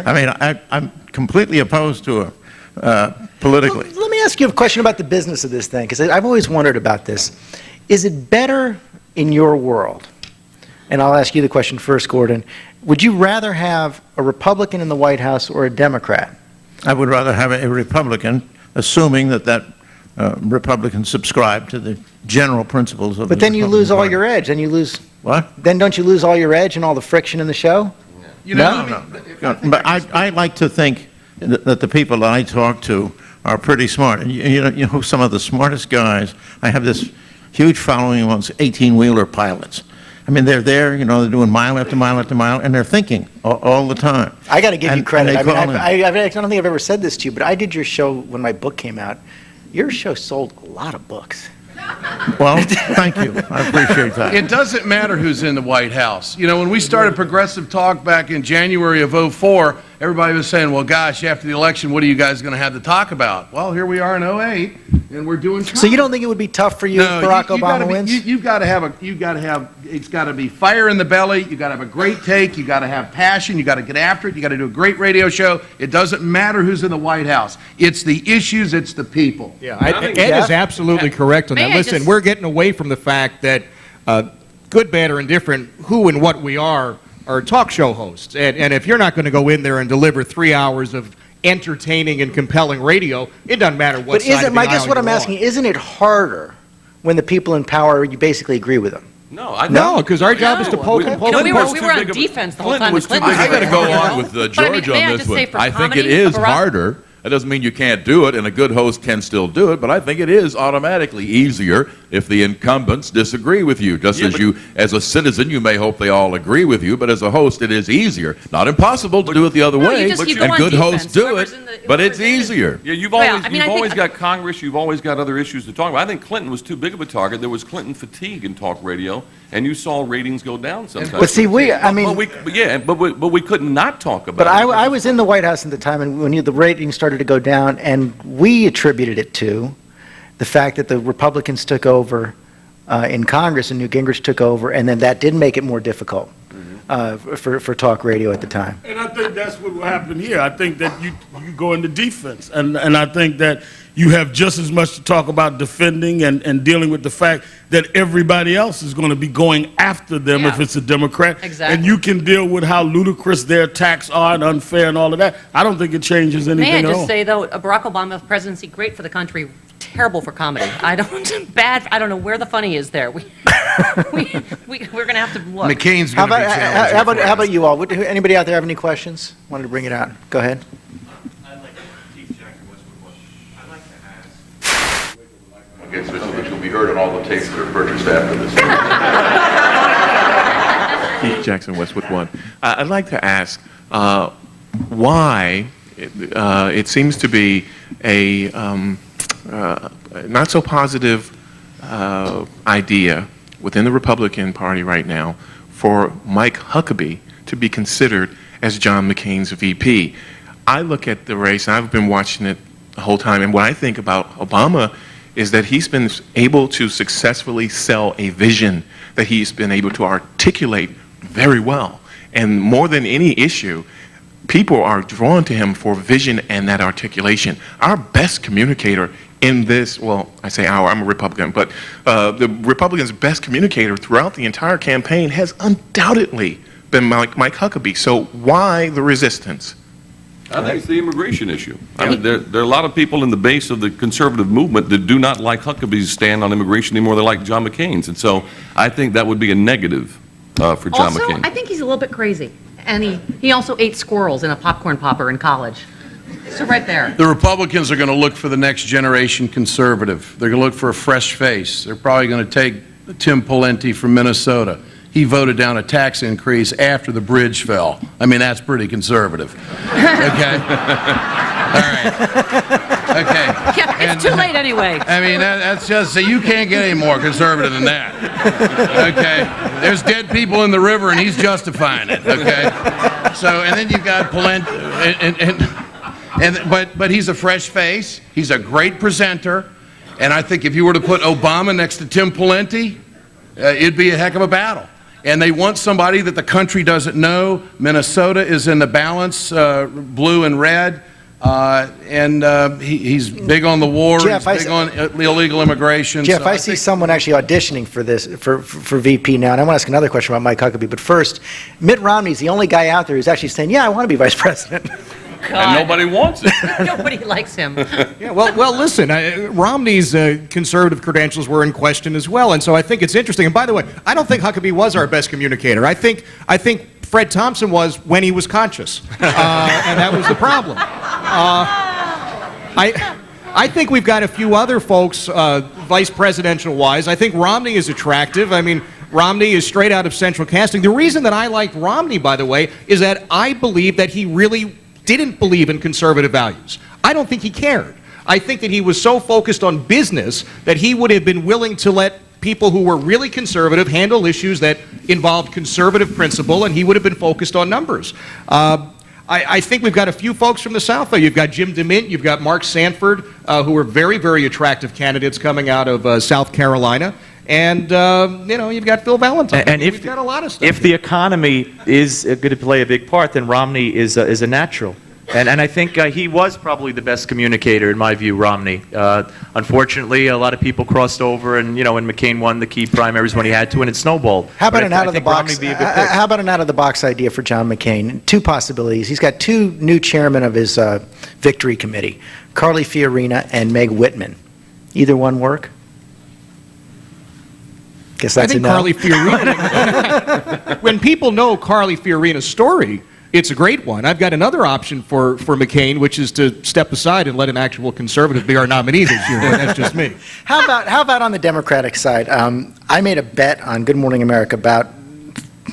I mean, I'm completely opposed to her politically. Let me ask you a question about the business of this thing, because I've always wondered about this. Is it better in your world, and I'll ask you the question first, Gordon, would you rather have a Republican in the White House or a Democrat? I would rather have a Republican, assuming that Republicans subscribe to the general principles of. But then you lose all your edge. Then you lose. What? Then don't you lose all your edge and all the friction in the show? You know, no. But I like to think that the people that I talk to are pretty smart. And you know some of the smartest guys. I have this huge following amongst 18-wheeler pilots. I mean, they're there, you know, they're doing mile after mile after mile, and they're thinking all the time. I got to give you credit. I don't think I've ever said this to you, but I did your show when my book came out. Your show sold a lot of books. Well, thank you. I appreciate that. It doesn't matter who's in the White House. You know, when we started Progressive Talk back in January of '04, everybody was saying, well, gosh, after the election, what are you guys going to have to talk about? Well, here we are in '08, and we're doing Trump. So you don't think it would be tough for you if Barack Obama wins? You've got to have, it's got to be fire in the belly. You've got to have a great take. You've got to have passion. You've got to get after it. You've got to do a great radio show. It doesn't matter who's in the White House. It's the issues. It's the people. Yeah, Ed is absolutely correct on that. Listen, we're getting away from the fact that good, bad, or indifferent, who and what we are talk show hosts. And if you're not going to go in there and deliver 3 hours of entertaining and compelling radio, it doesn't matter what side of the aisle I guess what I'm asking, isn't it harder when the people in power, you basically agree with them? No, because our job is to poke and poke. We were on defense the whole time. I got to go on with George on this one. I think it is harder. That doesn't mean you can't do it, and a good host can still do it, but I think it is automatically easier if the incumbents disagree with you. Just as you, as a citizen, you may hope they all agree with you, but as a host, it is easier. Not impossible to do it the other way, and good hosts do it, but it's easier. Yeah, you've always got Congress, you've always got other issues to talk about. I think Clinton was too big of a target. There was Clinton fatigue in talk radio, and you saw ratings go down sometimes. But see, but we couldn't not talk about it. But I was in the White House at the time, and when the ratings started to go down, and we attributed it to the fact that the Republicans took over in Congress and Newt Gingrich took over, and then that did make it more difficult for talk radio at the time. And I think that's what will happen here. I think that you go into defense, and I think that you have just as much to talk about defending and dealing with the fact that everybody else is going to be going after them if it's a Democrat. Exactly. And you can deal with how ludicrous their attacks are and unfair and all of that. I don't think it changes anything at all. May I just say, though, Barack Obama's presidency, great for the country, terrible for comedy. I don't know where the funny is there. We're going to have to look. McCain's going to be challenging. How about you all? Anybody out there have any questions? Wanted to bring it out. Go ahead. Which will be heard on all the tapes that are purchased after this. Keith Jackson, Westwood One. I'd like to ask why it seems to be a not so positive idea within the Republican Party right now for Mike Huckabee to be considered as John McCain's VP. I look at the race, and I've been watching it the whole time, and what I think about Obama is that he's been able to successfully sell a vision that he's been able to articulate very well. And more than any issue, people are drawn to him for vision and that articulation. Our best communicator in this, well, I say our, I'm a Republican, but the Republicans' best communicator throughout the entire campaign has undoubtedly been Mike Huckabee. So why the resistance? I think it's the immigration issue. I mean, there are a lot of people in the base of the conservative movement that do not like Huckabee's stand on immigration anymore. They like John McCain's. And so I think that would be a negative for John McCain. Also, I think he's a little bit crazy. And he also ate squirrels in a popcorn popper in college. So right there. The Republicans are going to look for the next generation conservative. They're going to look for a fresh face. They're probably going to take Tim Pawlenty from Minnesota. He voted down a tax increase after the bridge fell. I mean, that's pretty conservative. Okay? All right. Okay. Yeah, it's too late anyway. I mean, that's just, so you can't get any more conservative than that. Okay? There's dead people in the river, and he's justifying it. Okay? So, and then you've got Pawlenty, but he's a fresh face. He's a great presenter. And I think if you were to put Obama next to Tim Pawlenty, it'd be a heck of a battle. And they want somebody that the country doesn't know. Minnesota is in the balance, blue and red. He's big on the war. Jeff, he's big on illegal immigration. Jeff, So I see someone actually auditioning for this, for VP now, and I want to ask another question about Mike Huckabee. But first, Mitt Romney's the only guy out there who's actually saying, yeah, I want to be vice president. And nobody wants it. Nobody likes him. Yeah, well, listen, Romney's conservative credentials were in question as well, and so I think it's interesting. And by the way, I don't think Huckabee was our best communicator. I think Fred Thompson was when he was conscious, and that was the problem. I think we've got a few other folks, vice presidential-wise. I think Romney is attractive. I mean, Romney is straight out of central casting. The reason that I liked Romney, by the way, is that I believe that he really didn't believe in conservative values. I don't think he cared. I think that he was so focused on business that he would have been willing to let people who were really conservative handle issues that involved conservative principle, and he would have been focused on numbers. I think we've got a few folks from the South, though. You've got Jim DeMint, you've got Mark Sanford, who are very, very attractive candidates coming out of South Carolina. And, you've got Phil Valentine. And we've got a lot of stuff. If the economy is going to play a big part, then Romney is a natural. And I think he was probably the best communicator, in my view, Romney. Unfortunately, a lot of people crossed over, and, when McCain won the key primaries when he had to, and it snowballed. How about But an I out of the think Romney box? would be a good pick. How about an out of the box idea for John McCain? Two possibilities. He's got two new chairmen of his victory committee, Carly Fiorina and Meg Whitman. Either one work? Guess that's I think a no. Carly Fiorina, when people know Carly Fiorina's story, it's a great one. I've got another option for McCain, which is to step aside and let an actual conservative be our nominee this year. That's just me. How about on the Democratic side? I made a bet on Good Morning America about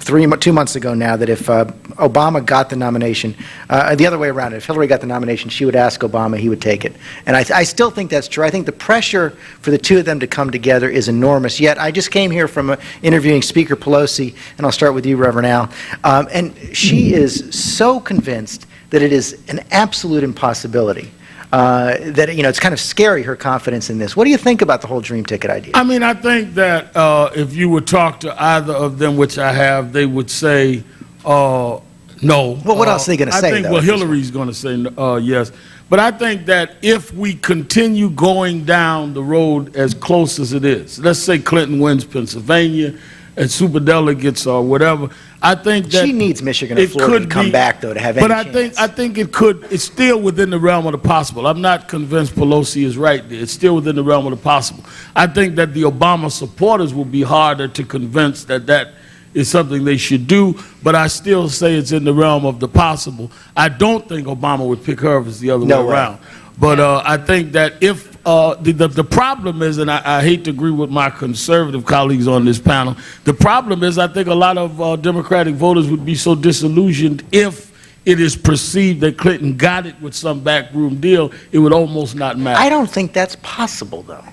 2 months ago now that if Obama got the nomination, the other way around, if Hillary got the nomination, she would ask Obama, he would take it. And I still think that's true. I think the pressure for the two of them to come together is enormous. Yet I just came here from interviewing Speaker Pelosi, and I'll start with you, Reverend Al, and she is so convinced that it is an absolute impossibility. That it's kind of scary, her confidence in this. What do you think about the whole dream ticket idea? I mean, I think that if you would talk to either of them, which I have, they would say no. Well, what else are they going to say? I think, well, Hillary's going to say yes. But I think that if we continue going down the road as close as it is, let's say Clinton wins Pennsylvania and superdelegates or whatever, I think that she needs Michigan or Florida to come back, though, to have any chance. I think it's still within the realm of the possible. I'm not convinced Pelosi is right there. It's still within the realm of the possible. I think that the Obama supporters will be harder to convince that is something they should do, but I still say it's in the realm of the possible. I don't think Obama would pick her if it's the other way around. But I think that if the problem is, and I hate to agree with my conservative colleagues on this panel, the problem is I think a lot of Democratic voters would be so disillusioned if it is perceived that Clinton got it with some backroom deal, it would almost not matter. I don't think that's possible, though.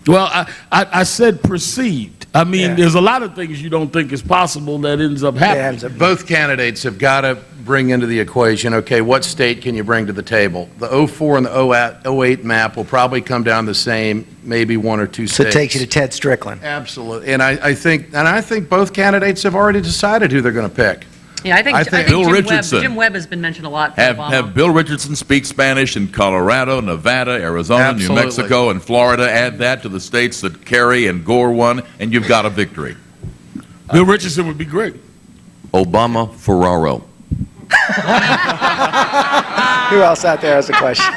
Well, I said perceived. I mean, there's a lot of things you don't think is possible that ends up happening. Both candidates have got to bring into the equation, okay, what state can you bring to the table? The 04 and the 08 map will probably come down the same, maybe one or two states. So it takes you to Ted Strickland. Absolutely. And I think both candidates have already decided who they're going to pick. Yeah, I think Bill Richardson. Jim Webb has been mentioned a lot for Obama. Have Bill Richardson speak Spanish in Colorado, Nevada, Arizona, Absolutely. New Mexico, and Florida. Add that to the states that Kerry and Gore won, and you've got a victory. Bill Richardson would be great. Obama Ferraro. Who else out there has a question?